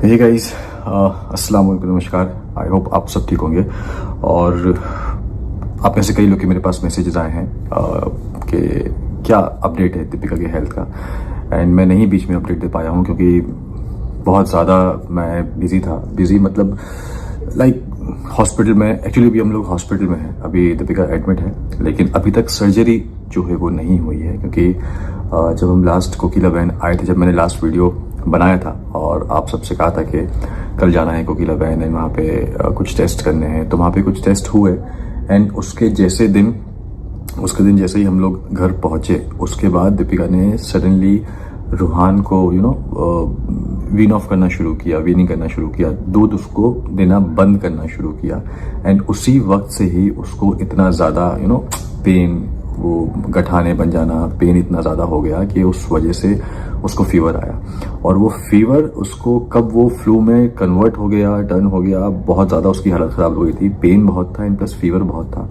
Hey guys, अस्सलाम वालेकुम, नमस्कार। आई होप आप सब ठीक होंगे। और आप में से कई लोग के मेरे पास मैसेजेस आए हैं कि क्या अपडेट है दीपिका के हेल्थ का। एंड मैं नहीं बीच में अपडेट दे पाया हूँ क्योंकि बहुत ज़्यादा मैं बिज़ी था। बिज़ी मतलब लाइक हॉस्पिटल में, एक्चुअली अभी हम लोग हॉस्पिटल में हैं, अभी दीपिका एडमिट है, लेकिन अभी तक सर्जरी जो है वो नहीं हुई है क्योंकि जब हम लास्ट कोकिला बहन आए थे, जब मैंने लास्ट वीडियो बनाया था और आप सबसे कहा था कि कल जाना है कोकिला बहन एंड वहाँ पे कुछ टेस्ट करने हैं, तो वहाँ पे कुछ टेस्ट हुए। एंड उसके दिन जैसे ही हम लोग घर पहुँचे, उसके बाद दीपिका ने सडनली रूहान को वीन ऑफ करना शुरू किया, वीनिंग करना शुरू किया, दूध उसको देना बंद करना शुरू किया। एंड उसी वक्त से ही उसको इतना ज़्यादा पेन, वो गठाने बन जाना, पेन इतना ज़्यादा हो गया कि उस वजह से उसको फीवर आया। और वो फीवर उसको कब वो फ्लू में कन्वर्ट हो गया, टर्न हो गया, बहुत ज़्यादा उसकी हालत ख़राब हो गई थी। पेन बहुत था एंड प्लस फीवर बहुत था।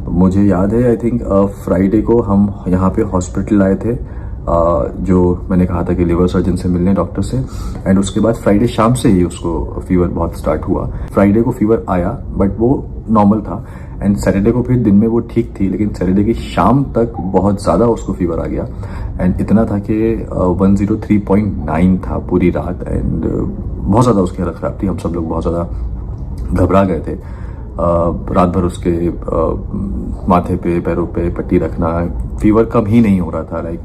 मुझे याद है, आई थिंक फ्राइडे को हम यहाँ पे हॉस्पिटल आए थे, जो मैंने कहा था कि लिवर सर्जन से मिलने, डॉक्टर से। एंड उसके बाद फ्राइडे शाम से ही उसको फीवर बहुत स्टार्ट हुआ। फ्राइडे को फीवर आया बट वो नॉर्मल था। एंड सैटरडे को फिर दिन में वो ठीक थी, लेकिन सैटरडे की शाम तक बहुत ज़्यादा उसको फीवर आ गया। एंड इतना था कि 103.9 था पूरी रात। एंड बहुत ज़्यादा उसकी हालत ख़राब थी। हम सब लोग बहुत ज़्यादा घबरा गए थे। रात भर उसके माथे पे, पैरों पे पट्टी रखना, फीवर कम ही नहीं हो रहा था। लाइक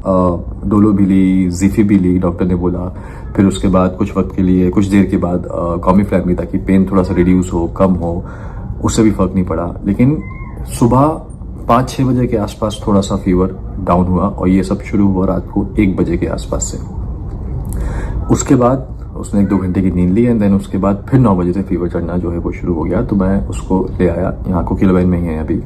डोलो भी ली, ज़िफी भी ली, डॉक्टर ने बोला। फिर उसके बाद कुछ वक्त के लिए, कुछ देर के बाद कॉमीफ्लैम भी, ताकि पेन थोड़ा सा रिड्यूस हो, कम हो। उससे भी फ़र्क नहीं पड़ा। लेकिन सुबह 5-6 बजे के आसपास थोड़ा सा फीवर डाउन हुआ और ये सब शुरू हुआ रात को 1 बजे के आसपास से। उसके बाद उसने 1-2 घंटे की नींद ली एंड देन उसके बाद फिर 9 बजे से फीवर चढ़ना जो है वो शुरू हो गया। तो मैं उसको ले आया, यहाँ कोकिला बहन में ही है अभी।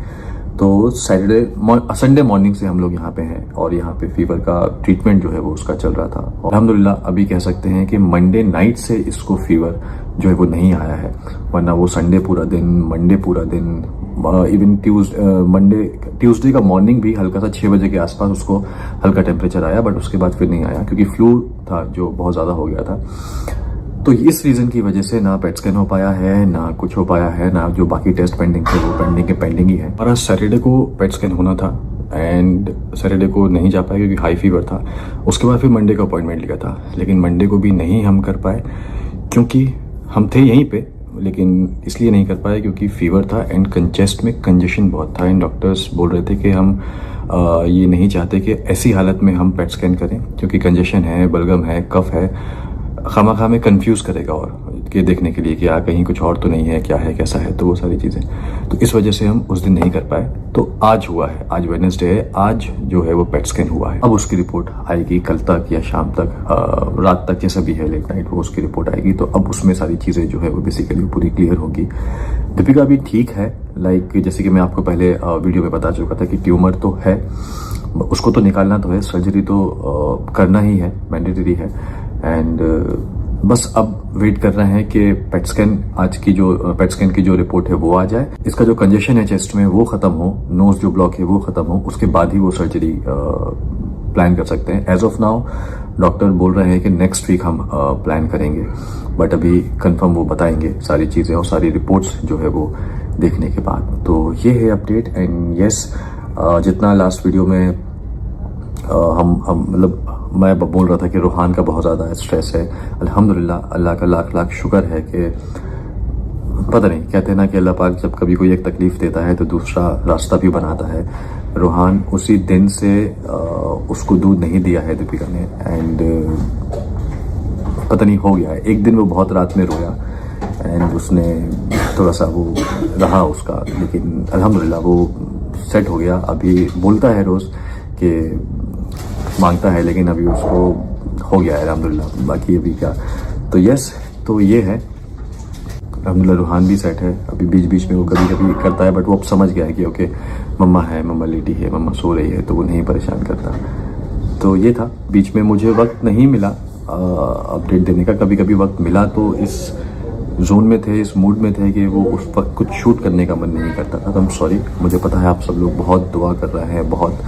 तो संडे मॉर्निंग से हम लोग यहाँ पे हैं और यहाँ पे फीवर का ट्रीटमेंट जो है वो उसका चल रहा था। और अल्हम्दुलिल्लाह अभी कह सकते हैं कि मंडे नाइट से इसको फीवर जो है वो नहीं आया है, वरना वो संडे पूरा दिन, मंडे पूरा दिन, इवन ट्यूसडे का मॉर्निंग भी हल्का सा 6 बजे के आसपास उसको हल्का टेम्परेचर आया, बट उसके बाद फिर नहीं आया क्योंकि फ्लू था जो बहुत ज़्यादा हो गया था। तो इस रीज़न की वजह से ना पेट स्कैन हो पाया है, ना कुछ हो पाया है, ना जो बाकी टेस्ट पेंडिंग थे वो पेंडिंग ही है। हमारा सैटरडे को पेट स्कैन होना था एंड सैटरडे को नहीं जा पाए क्योंकि हाई फीवर था। उसके बाद फिर मंडे का अपॉइंटमेंट लिया था, लेकिन मंडे को भी नहीं हम कर पाए क्योंकि हम थे यहीं पे, लेकिन इसलिए नहीं कर पाए क्योंकि फीवर था एंड चेस्ट में कंजेशन बहुत था। एंड डॉक्टर्स बोल रहे थे कि हम ये नहीं चाहते कि ऐसी हालत में हम पेट स्कैन करें क्योंकि कंजेशन है, बलगम है, कफ है, खामा में कंफ्यूज करेगा और के देखने के लिए कि कहीं कुछ और तो नहीं है, क्या है, कैसा है, तो वो सारी चीज़ें। तो इस वजह से हम उस दिन नहीं कर पाए। तो आज हुआ है, आज वेडनेसडे है, आज जो है वो पेट स्कैन हुआ है। अब उसकी रिपोर्ट आएगी कल तक या शाम तक, रात तक, जैसा भी है, लेट नाइट वो उसकी रिपोर्ट आएगी। तो अब उसमें सारी चीज़ें जो है वो बेसिकली पूरी क्लियर होगी। दीपिका भी ठीक है, लाइक जैसे कि मैं आपको पहले वीडियो में बता चुका था कि ट्यूमर तो है, उसको तो निकालना तो है, सर्जरी तो करना ही है, मैंडेटरी है। एंड बस अब वेट कर रहे हैं कि पेट स्कैन की जो रिपोर्ट है वो आ जाए, इसका जो कंजेशन है चेस्ट में वो खत्म हो, नोज जो ब्लॉक है वो खत्म हो, उसके बाद ही वो सर्जरी प्लान कर सकते हैं। एज ऑफ नाउ डॉक्टर बोल रहे हैं कि नेक्स्ट वीक हम प्लान करेंगे, बट अभी कंफर्म वो बताएंगे सारी चीज़ें और सारी रिपोर्ट्स जो है वो देखने के बाद। तो ये है अपडेट। एंड यस, जितना लास्ट वीडियो में हम मतलब मैं बोल रहा था कि रूहान का बहुत ज़्यादा स्ट्रेस है, अल्हम्दुलिल्लाह अल्लाह का लाख लाख शुक्र है कि पता नहीं, कहते हैं ना कि अल्लाह पाक जब कभी कोई एक तकलीफ़ देता है तो दूसरा रास्ता भी बनाता है। रूहान उसी दिन से उसको दूध नहीं दिया है दीपिका ने एंड पता नहीं हो गया है। एक दिन वो बहुत रात में रोया एंड उसने थोड़ा सा वो रहा उसका, लेकिन अल्हम्दुलिल्लाह वो सेट हो गया। अभी बोलता है रोज़ कि मांगता है, लेकिन अभी उसको हो गया है अल्हम्दुलिल्लाह। बाकी अभी क्या, तो यस, तो ये है अल्हम्दुलिल्लाह। रूहान भी सेट है। अभी बीच बीच में वो कभी कभी करता है, बट वो अब समझ गया है कि ओके मम्मा है, मम्मा लेटी है, मम्मा सो रही है, तो वो नहीं परेशान करता। तो ये था, बीच में मुझे वक्त नहीं मिला अपडेट देने का। कभी कभी वक्त मिला तो इस जोन में थे, इस मूड में थे कि वो उस वक्त कुछ शूट करने का मन नहीं करता था। तो आई एम सॉरी। मुझे पता है आप सब लोग बहुत दुआ कर रहे हैं, बहुत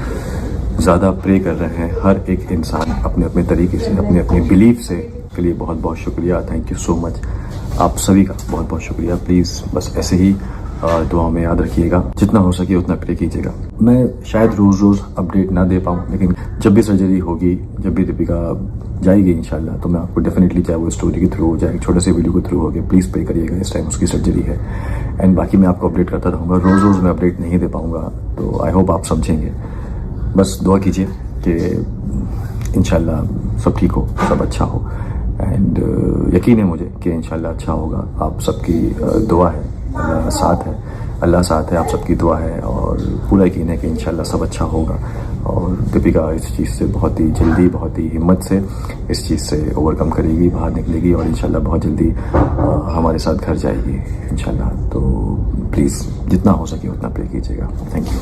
ज़्यादा प्रे कर रहे हैं। हर एक इंसान अपने अपने तरीके से, अपने अपने बिलीफ से के लिए बहुत बहुत शुक्रिया, थैंक यू सो मच। आप सभी का बहुत बहुत शुक्रिया। प्लीज़ बस ऐसे ही दुआ में याद रखिएगा, जितना हो सके उतना प्रे कीजिएगा। मैं शायद रोज़ रोज़ अपडेट ना दे पाऊँ, लेकिन जब भी सर्जरी होगी, जब भी दीपिका जाएगी इंशाल्लाह, तो मैं आपको डेफिनेटली, चाहे वो स्टोरी के थ्रू हो, चाहे एक छोटे से वीडियो के थ्रू हो गया, प्लीज़ प्रे करिएगा। इस टाइम उसकी सर्जरी है एंड बाकी मैं आपको अपडेट करता रहूँगा। रोज़ रोज़ मैं अपडेट नहीं दे पाऊँगा, तो आई होप आप समझेंगे। बस दुआ कीजिए कि इंशाल्लाह सब ठीक हो, सब अच्छा हो एंड यकीन है मुझे कि इंशाल्लाह अच्छा होगा। आप सबकी दुआ है, अल्लाह साथ है, आप सबकी दुआ है और पूरा यकीन है कि इंशाल्लाह सब अच्छा होगा। और दीपिका इस चीज़ से बहुत ही जल्दी, बहुत ही हिम्मत से इस चीज़ से ओवरकम करेगी, बाहर निकलेगी और इंशाल्लाह बहुत जल्दी हमारे साथ घर जाएगी इंशाल्लाह। तो प्लीज़ जितना हो सके उतना प्रे कीजिएगा। Thank you.